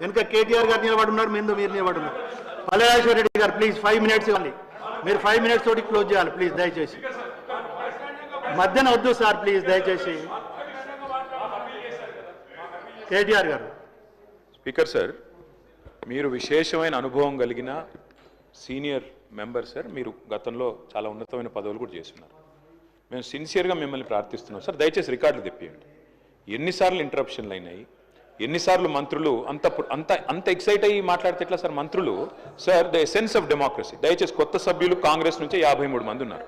వెనుక కేటీఆర్ గారు నిలబడి ఉన్నారు, మీరు నిలబడి ఉన్నారు. పల్లెరాజేశ్వర రెడ్డి గారు ప్లీజ్ 5 minutes ఇవ్వాలి. మీరు 5 minutes తోటి క్లోజ్ చేయాలి ప్లీజ్, దయచేసి. మధ్యాహ్నం వద్దు సార్ ప్లీజ్, దయచేసి. కేటీఆర్ గారు. స్పీకర్ సార్, మీరు విశేషమైన అనుభవం కలిగిన సీనియర్ మెంబర్ సార్. మీరు గతంలో చాలా ఉన్నతమైన పదవులు కూడా చేస్తున్నారు. మేము సిన్సియర్గా మిమ్మల్ని ప్రార్థిస్తున్నాం సార్, దయచేసి రికార్డులు తెప్పియండి. ఎన్నిసార్లు ఇంటరప్షన్లు అయినాయి, ఎన్నిసార్లు మంత్రులు అంత అంత అంత ఎక్సైట్ అయ్యి మాట్లాడితే ఎట్లా సార్? మంత్రులు sir, the essence of democracy, దయచేసి కొత్త సభ్యులు కాంగ్రెస్ నుంచి 53 మంది ఉన్నారు.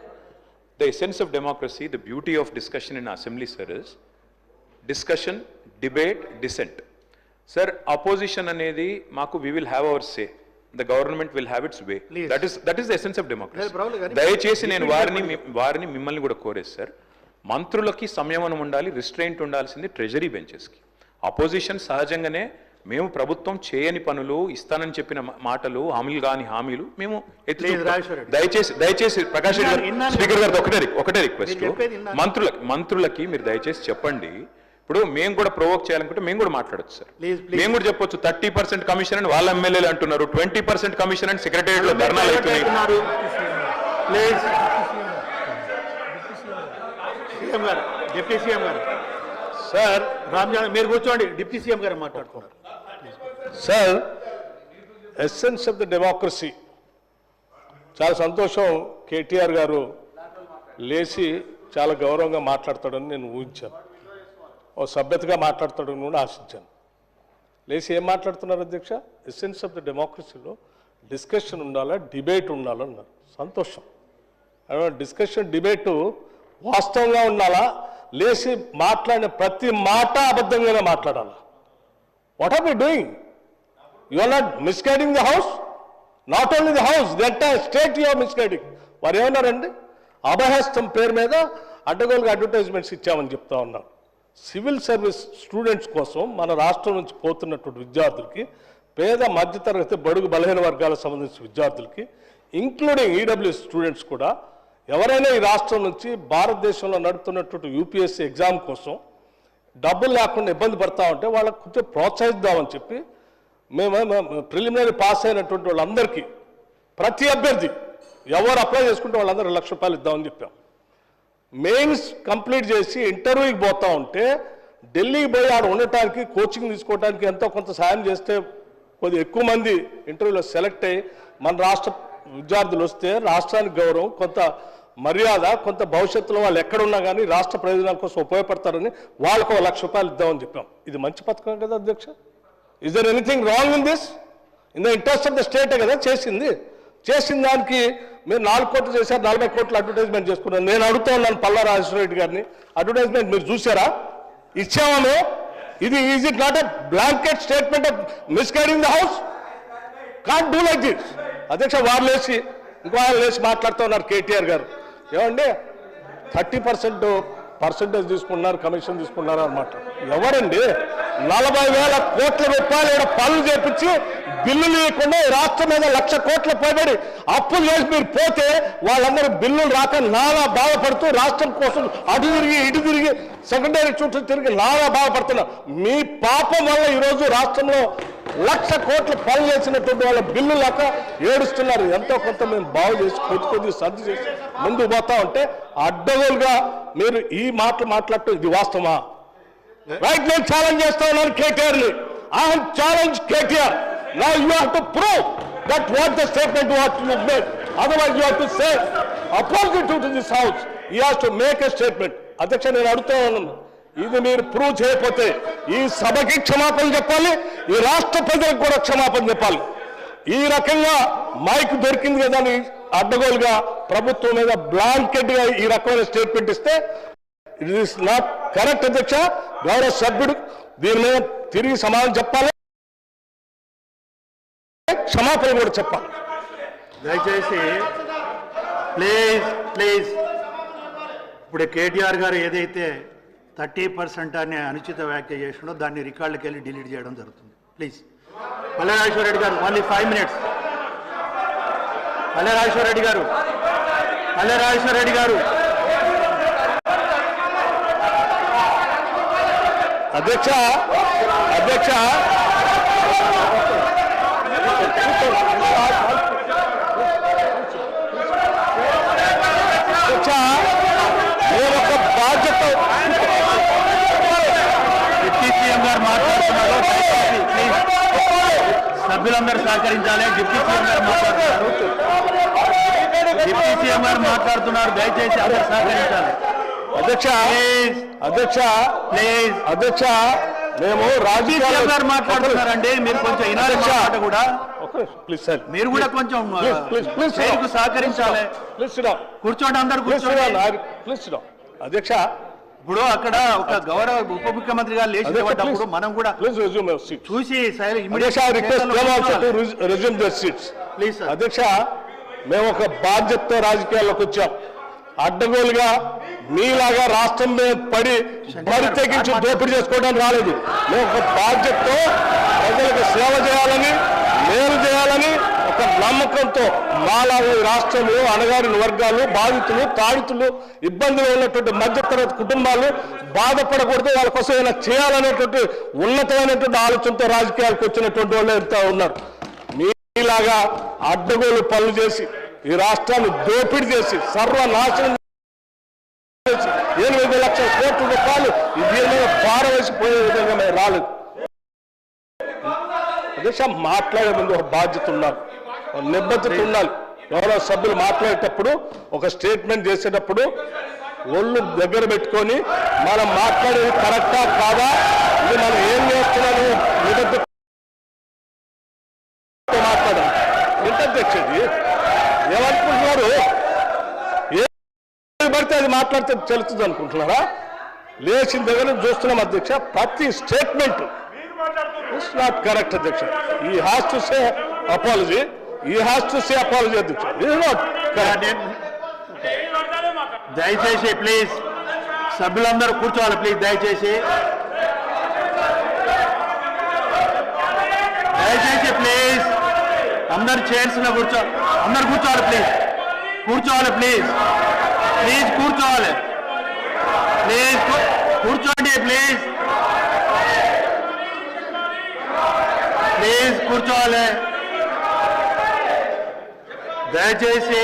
The essence of democracy, the beauty of discussion in assembly sir is discussion, debate, dissent. Sir, opposition అనేది మాకు we will have our say, the government will have its way. That is the essence of democracy. దయచేసి నేను వారిని మిమ్మల్ని కూడా కోరేది sir, మంత్రులకి సంయమనం ఉండాలి, రిస్ట్రెయింట్ ఉండాల్సింది ట్రెజరీ బెంచెస్కి. అపోజిషన్ సహజంగానే మేము ప్రభుత్వం చేయని పనులు, ఇస్తానని చెప్పిన మాటలు, హామీలు కాని హామీలు మేము దయచేసి ప్రకాష్ రెడ్డి గారు, స్పీకర్ గారు ఒకటే రిక్వెస్ట్, మంత్రులకి మీరు దయచేసి చెప్పండి. ఇప్పుడు మేము కూడా ప్రొవోక్ చేయాలనుకుంటే మేము కూడా మాట్లాడచ్చు సార్. మేము కూడా చెప్పొచ్చు 30% కమిషన్ అని వాళ్ళ ఎమ్మెల్యేలు అంటున్నారు, 20% కమిషన్ అని సెక్రటేరియట్ లో ధర్నాలు అవుతున్నాయి. డిప్యూటీ సీఎం గారు సార్, రామ్జాన్ మీరు కూర్చోండి, డిప్యూటీ సీఎం గారు మాట్లాడుతున్నారు sir. Essence of the democracy, చాలా సంతోషం. కేటీఆర్ గారు లేచి చాలా గౌరవంగా మాట్లాడతాడని నేను ఊహించాను, ఓ సభ్యతగా మాట్లాడతాడని కూడా ఆశించాను. లేచి ఏం మాట్లాడుతున్నారు అధ్యక్ష? ఎసెన్స్ ఆఫ్ ద డెమోక్రసీలో డిస్కషన్ ఉండాలా, డిబేట్ ఉండాలన్నారు. సంతోషం. డిస్కషన్, డిబేటు వాస్తవంగా ఉండాలా, లేచి మాట్లాడిన ప్రతి మాట అబద్ధంగానే మాట్లాడాలా. What are we doing? You are not misguiding the house, not only the house, the entire state you are misguiding. వారు ఏమన్నారండి? అభయహస్తం పేరు మీద అడ్డగోలుగా అడ్వర్టైజ్మెంట్స్ ఇచ్చామని చెప్తా ఉన్నారు. సివిల్ సర్వీస్ స్టూడెంట్స్ కోసం మన రాష్ట్రం నుంచి పోతున్నటువంటి విద్యార్థులకి, పేద మధ్యతరగతి బడుగు బలహీన వర్గాలకు సంబంధించిన విద్యార్థులకి, ఇంక్లూడింగ్ ఈడబ్ల్యూఎస్ స్టూడెంట్స్ కూడా, ఎవరైనా ఈ రాష్ట్రం నుంచి భారతదేశంలో నడుపుతున్నటువంటి యూపీఎస్సీ ఎగ్జామ్ కోసం డబ్బులు లేకుండా ఇబ్బంది పడతా ఉంటే వాళ్ళకు కొంచెం ప్రోత్సహిద్దామని చెప్పి మేము ప్రిలిమినరీ పాస్ అయినటువంటి వాళ్ళందరికీ, ప్రతి అభ్యర్థి ఎవరు అప్లై చేసుకుంటే వాళ్ళందరూ ₹1,00,000 ఇద్దామని చెప్పాం. మెయిన్స్ కంప్లీట్ చేసి ఇంటర్వ్యూకి పోతా ఉంటే ఢిల్లీకి పోయి ఆడ ఉండటానికి, కోచింగ్ తీసుకోవడానికి ఎంతో కొంత సాయం చేస్తే కొద్దిగా ఎక్కువ మంది ఇంటర్వ్యూలో సెలెక్ట్ అయ్యి మన రాష్ట్ర విద్యార్థులు వస్తే రాష్ట్రానికి గౌరవం, కొంత మర్యాద, కొంత భవిష్యత్తులో వాళ్ళు ఎక్కడున్నా కానీ రాష్ట్ర ప్రయోజనాల కోసం ఉపయోగపడతారని వాళ్ళకు ₹1,00,000 ఇద్దామని చెప్పాం. ఇది మంచి పథకం కదా అధ్యక్ష? Is there anything wrong in this? In the interest of the స్టేటే కదా చేసింది. చేసిన దానికి మీరు 4 కోట్లు చేశారు, 40 కోట్లు అడ్వర్టైజ్మెంట్ చేసుకున్నారు. నేను అడుగుతా ఉన్నాను పల్లెరాజేశ్వర రెడ్డి గారిని, అడ్వర్టైజ్మెంట్ మీరు చూసారా? ఇచ్చామో? ఇది is it not a blanket statement of misguiding the house? Can't do like this. అధ్యక్ష, వారు లేచి ఇంకో ఆయన లేచి మాట్లాడుతూ ఉన్నారు కేటీఆర్ గారు. ఏమండి 30% తీసుకున్నారు, కమిషన్ తీసుకున్నారు అన్నమాట. ఎవరండి 40,000 కోట్ల రూపాయలు పనులు చేపించి బిల్లులు ఇవ్వకుండా రాష్ట్రం మీద 1,00,000 కోట్ల పైబడి అప్పులు చేసి మీరు పోతే వాళ్ళందరూ బిల్లులు రాక నానా బాధపడుతూ రాష్ట్రం కోసం అటు తిరిగి ఇటు తిరిగి సెకండరీ చుట్టూ తిరిగి నానా బాధపడుతున్నారు. మీ పాపం వల్ల ఈరోజు రాష్ట్రంలో 1,00,000 కోట్ల పనులు చేసినటువంటి వాళ్ళ బిల్లు లేక ఏడుస్తున్నారు. ఎంతో కొంత మేము బాగు చేసి కొద్ది సర్ది చేసి ముందుకు పోతా ఉంటే అడ్డగోలుగా మీరు ఈ మాటలు మాట్లాడటం ఇది వాస్తవమా? రైట్, నేను ఛాలెంజ్ చేస్తా ఉన్నాను కేటీఆర్ని. I have challenge KTR. Now you have to prove that what the statement what you made. Otherwise you have to say opposite to this house. He has to make a statement. అధ్యక్ష, నేను అడుగుతా ఉన్నాను, ఇది మీరు prove చేయకపోతే ఈ సభకి క్షమాపణ చెప్పాలి, ఈ రాష్ట్ర ప్రజలకు కూడా క్షమాపణ చెప్పాలి. ఈ రకంగా మైక్ దొరికింది కదా అని అడ్డగోలుగా ప్రభుత్వం మీద బ్లాంకెట్ గా ఈ రకమైన స్టేట్మెంట్ ఇస్తే ఇట్ ఈస్ నాట్ కరెక్ట్. అధ్యక్ష, గౌరవ సభ్యుడు దీని మీద తిరిగి సమాధానం చెప్పాలి, క్షమాపణ కూడా చెప్పాలి. దయచేసి ప్లీజ్ ఇప్పుడు కేటీఆర్ గారు ఏదైతే 30% అనే అనుచిత వ్యాఖ్య చేసినో దాన్ని రికార్డులకు వెళ్ళి డిలీట్ చేయడం జరుగుతుంది. ప్లీజ్. పల్లెరాజేశ్వర రెడ్డి గారు ఓన్లీ 5 minutes. పల్లెరాజేశ్వర రెడ్డి గారు అధ్యక్ష సభ్యులందరూ సహకరించాలి. డిప్యూటీ సీఎం గారు మాట్లాడుతున్నారు. డిప్యూటీ సీఎం గారు మాట్లాడుతున్నారు. దయచేసి అందరూ సహకరించాలి. అధ్యక్ష అధ్యక్ష మేము సీఎం గారు మాట్లాడుతున్నారండి. మీరు కొంచెం వినాలి మాట కూడా. ప్లీజ్ సార్, మీరు కూడా కొంచెం చైర్కు సహకరించాలి. కూర్చోండి, అందరు కూర్చోండి. ప్లీజ్ అధ్యక్ష, ఇప్పుడు అక్కడ ఒక గౌరవ ఉప ముఖ్యమంత్రి గారు లేచి నిలబడ్డప్పుడు మనం కూడా చూసి ప్లీజ్ సార్. అధ్యక్ష, మేము ఒక బాధ్యతతో రాజకీయాల్లోకి వచ్చాం. అడ్డగోలుగా మీలాగా రాష్ట్రం మీద పడి బరి తెగించి దోపిడీ చేసుకోవడానికి రాలేదు. మేము ఒక బాధ్యతతో ప్రజలకు సేవ చేయాలని, మేలు చేయాలని ఒక నమ్మకంతో మాలాగా ఈ రాష్ట్రంలో అణగారిన వర్గాలు, బాధితులు, తాడితులు, ఇబ్బందులు ఉన్నటువంటి మధ్యతరగతి కుటుంబాలు బాధపడకూడదు, వాళ్ళ కోసం ఏమైనా చేయాలనేటువంటి ఉన్నతమైనటువంటి ఆలోచనతో రాజకీయాలకు వచ్చినటువంటి వాళ్ళు ఎంత ఉన్నారు. మీలాగా అడ్డగోలు పనులు చేసి ఈ రాష్ట్రాన్ని దోపిడీ చేసి సర్వనాశనం చేసి 8 లక్షల కోట్ల రూపాయలు దీని మీద పారవేసిపోయే విధంగా మేము రాలేదు. అధ్యక్ష, మాట్లాడే ముందు ఒక బాధ్యత ఉన్నారు, నిబద్ధత ఉండాలి. గౌరవ సభ్యులు మాట్లాడేటప్పుడు ఒక స్టేట్మెంట్ చేసేటప్పుడు ఒళ్ళు దగ్గర పెట్టుకొని మనం మాట్లాడేది కరెక్టా కాదా, ఇది మనం ఏం చేస్తున్నాము నిబద్ధత మాట్లాడాలి. ఎంత అధ్యక్షది ఏమనుకుంటున్నారు? ఏది పడితే అది మాట్లాడితే తెలుస్తుంది అనుకుంటున్నారా? లేచిన దగ్గర చూస్తున్నాం అధ్యక్ష, ప్రతి స్టేట్మెంట్ ఇట్స్ నాట్ కరెక్ట్ అధ్యక్ష. ఈ హ్యాస్ టు సే అపాలజీ, అధ్యక్ష. ఇది నాట్ కరెక్ట్. దయచేసి ప్లీజ్ సభ్యులందరూ కూర్చోవాలి. ప్లీజ్ దయచేసి ప్లీజ్ అందరు చైర్స్ లో అందరు కూర్చోవాలి. ప్లీజ్ కూర్చోవాలి. ప్లీజ్ కూర్చోవాలి. కూర్చోండి. ప్లీజ్ కూర్చోవాలి. దయచేసి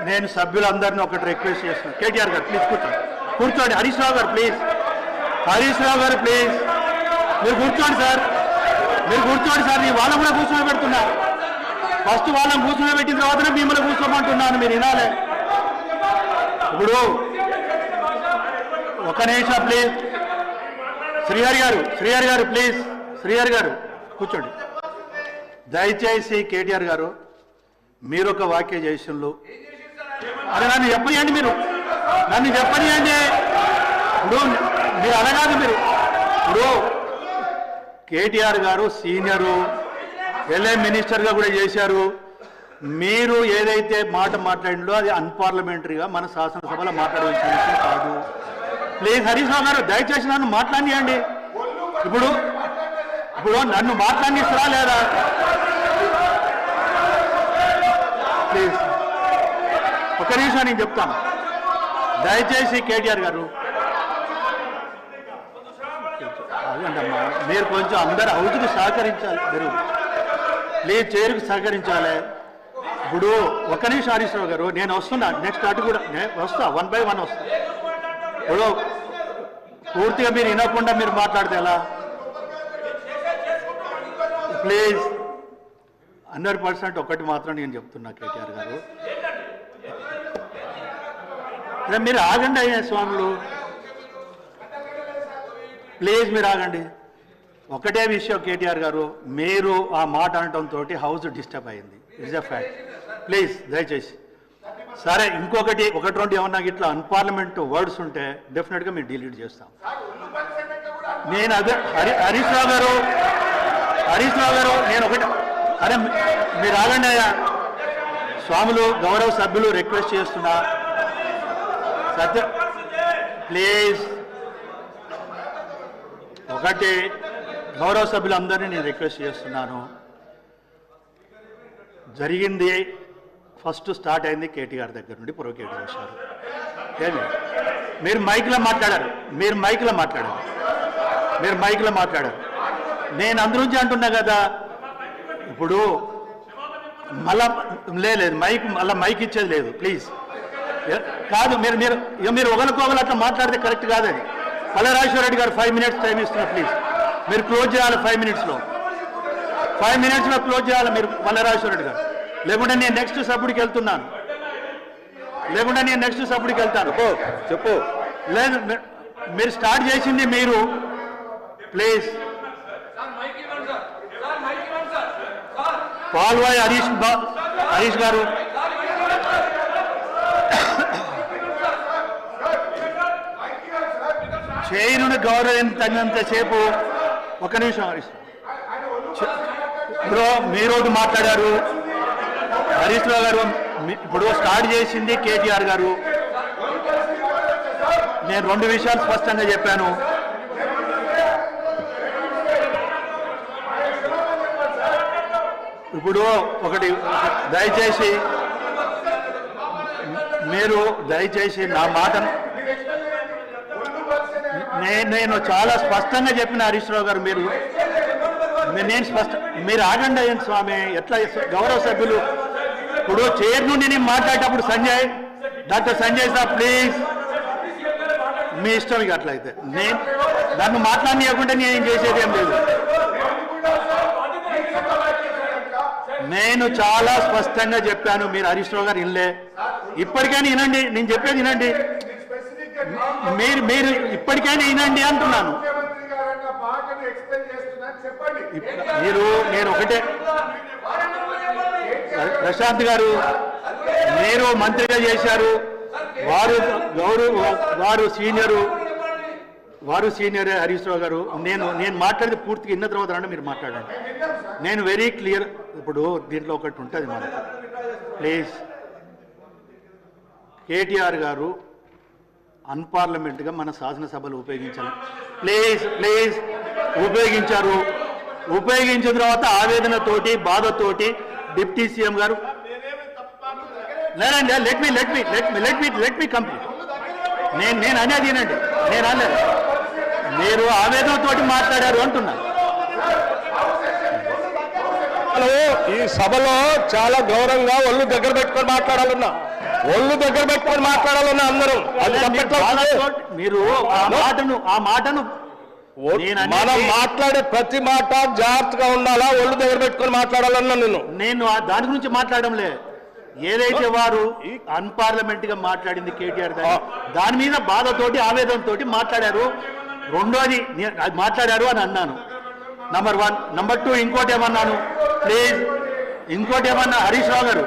నేను సభ్యులందరినీ ఒకటి రిక్వెస్ట్ చేస్తున్నాను. కేటీఆర్ గారు ప్లీజ్ కూర్చోండి. హరీష్ రావు గారు ప్లీజ్ మీరు కూర్చోండి సార్. నేను వాళ్ళని కూడా కూర్చోబెడుతున్నా. ఫస్ట్ వాళ్ళని కూర్చోబెట్టిన తర్వాతనే మిమ్మల్ని కూర్చోమంటున్నాను. మీరు వినాలి. ఇప్పుడు ఒక నిమిషం ప్లీజ్. శ్రీహరి గారు ప్లీజ్. శ్రీహరి గారు కూర్చోండి. దయచేసి కేటీఆర్ గారు మీరు ఒక వాక్య చేసిళ్ళు. అరే నన్ను చెప్పనియండి. ఇప్పుడు మీరు అనగాదు. ఇప్పుడు కేటీఆర్ గారు సీనియరు, ఎల్ఏ మినిస్టర్గా కూడా చేశారు. మీరు ఏదైతే మాట మాట్లాడిందో అది అన్పార్లమెంటరీగా మన శాసనసభలో మాట్లాడవలసిన విషయం కాదు. ప్లీజ్ హరీష్ రావు గారు దయచేసి నన్ను మాట్లాడియండి. ఇప్పుడు నన్ను మాట్లాడిస్తారా లేదా? ప్లీజ్ ఒక నిమిషం నేను చెప్తాను. దయచేసి కేటీఆర్ గారు అదేంటమ్మా, మీరు కొంచెం అందరు హౌస్కి సహకరించాలి. మీరు ప్లీజ్ చైర్కి సహకరించాలి. ఇప్పుడు ఒక్క నిమిషం హరీష్ రావు గారు, నేను వస్తున్నా. నెక్స్ట్ అటు కూడా వస్తా, 1 by 1 వస్తా. ఇప్పుడు పూర్తిగా మీరు వినకుండా మీరు మాట్లాడితే ఎలా? ప్లీజ్ 100% ఒకటి మాత్రం నేను చెప్తున్నా కేటీఆర్ గారు, మీరు ఆగండి అయ్యా స్వాములు. ప్లీజ్ మీరు ఆగండి. ఒకటే విషయం కేటీఆర్ గారు, మీరు ఆ మాట అనటంతో హౌస్ డిస్టర్బ్ అయింది. It's a fact. ప్లీజ్ దయచేసి. సరే, ఇంకొకటి 1-2 ఏమన్నా ఇట్లా అన్పార్లమెంట్ వర్డ్స్ ఉంటే డెఫినెట్గా మేము డిలీట్ చేస్తాం. నేను అదే హరీష్ రావు గారు నేను ఒకటి, అరే మీరు ఆగండి అయ్యా స్వాములు, గౌరవ సభ్యులు రిక్వెస్ట్ చేస్తున్నా. సత్య ప్లీజ్. ఒకటి గౌరవ సభ్యులందరినీ నేను రిక్వెస్ట్ చేస్తున్నాను. జరిగింది ఫస్ట్ స్టార్ట్ అయింది కేటీఆర్ దగ్గర నుండి ప్రొవోకేట్ చేశారు. మీరు మైక్లో మాట్లాడారు. నేను అందులోంచి అంటున్నా కదా. ఇప్పుడు మళ్ళా లేదు మైక్ ఇచ్చేది లేదు. ప్లీజ్ కాదు, మీరు ఒకరికొకరు అట్లా మాట్లాడితే కరెక్ట్ కాదని. పల్లరాజేశ్వర రెడ్డి గారు 5 minutes టైం ఇస్తున్నారు. ప్లీజ్ మీరు క్లోజ్ చేయాలి 5 minutesలో. 5 minutes క్లోజ్ చేయాలి మీరు మల్లరాజేశ్వర రెడ్డి గారు, లేకుంటే నేను నెక్స్ట్ సభ్యుడికి వెళ్తున్నాను, వెళ్తాను. చెప్పు. లేదు మీరు స్టార్ట్ చేసింది మీరు, ప్లీజ్. పాల్వాయి హరీష్ గారు, చైరును గౌరవించినంతసేపు. ఒక నిమిషం హరీష్. ఇప్పుడు మీరు మాట్లాడారు హరీష్ రావు గారు, ఇప్పుడు స్టార్ట్ చేసింది కేటీఆర్ గారు. నేను 2 విషయాలు స్పష్టంగా చెప్పాను. ఇప్పుడు ఒకటి, దయచేసి నా మాటను నేను చాలా స్పష్టంగా చెప్పిన హరీష్ రావు గారు, మీరు ఆగండి అయ్యండి స్వామి. ఎట్లా గౌరవ సభ్యులు ఇప్పుడు చైర్ నుండి నేను మాట్లాడేటప్పుడు డాక్టర్ సంజయ్ సార్ ప్లీజ్, మీ ఇష్టం. ఇక అట్లయితే నన్ను మాట్లాడనీయకుంటే నేను చేసేది ఏం లేదు. నేను చాలా స్పష్టంగా చెప్పాను, మీరు హరీష్ రావు గారు వినలే. ఇప్పటికైనా వినండి, నేను చెప్పేది వినండి. మీరు ఇప్పటికైనా వినండి అంటున్నాను. నేను ఒకటే, ప్రశాంత్ గారు మీరు మంత్రిగా చేశారు, వారు సీనియర్ హరీష్ రావు గారు. నేను మాట్లాడితే పూర్తిగా విన్న తర్వాత రండి మీరు మాట్లాడండి. నేను వెరీ క్లియర్. ఇప్పుడు దీంట్లో ఒకటి ఉంటుంది మనకు, ప్లీజ్. కేటీఆర్ గారు అన్పార్లమెంట్గా మన శాసనసభలు ఉపయోగించాలి. ప్లీజ్ ఉపయోగించిన తర్వాత ఆవేదనతోటి బాధతోటి డిప్యూటీ సీఎం గారు, లేదండి లెట్ మీ కంప్లీట్. నేను అనేది వినండి, నేను అనలేదు. మీరు ఆవేదనతోటి మాట్లాడారు అంటున్నా. ఈ సభలో చాలా గౌరవంగా ఒళ్ళు దగ్గర పెట్టుకొని మాట్లాడాలన్నా అందరూ. మీరు ఆ మాటను మనం మాట్లాడే ప్రతి మాట జాగ్రత్తగా ఉండాలా, ఒళ్ళు దగ్గర పెట్టుకొని మాట్లాడాలన్నా. నేను దాని గురించి మాట్లాడడంలే. ఏదైతే వారు అన్పార్లమెంట్ గా మాట్లాడింది కేటీఆర్ దాని మీద బాధతోటి ఆవేదనతోటి మాట్లాడారు. రెండోది మాట్లాడారు అని అన్నాను, నంబర్ 1. నంబర్ 2 ఇంకోటి ఏమన్నాను, ప్లీజ్. ఇంకోటి ఏమన్నా హరీష్ రావు గారు,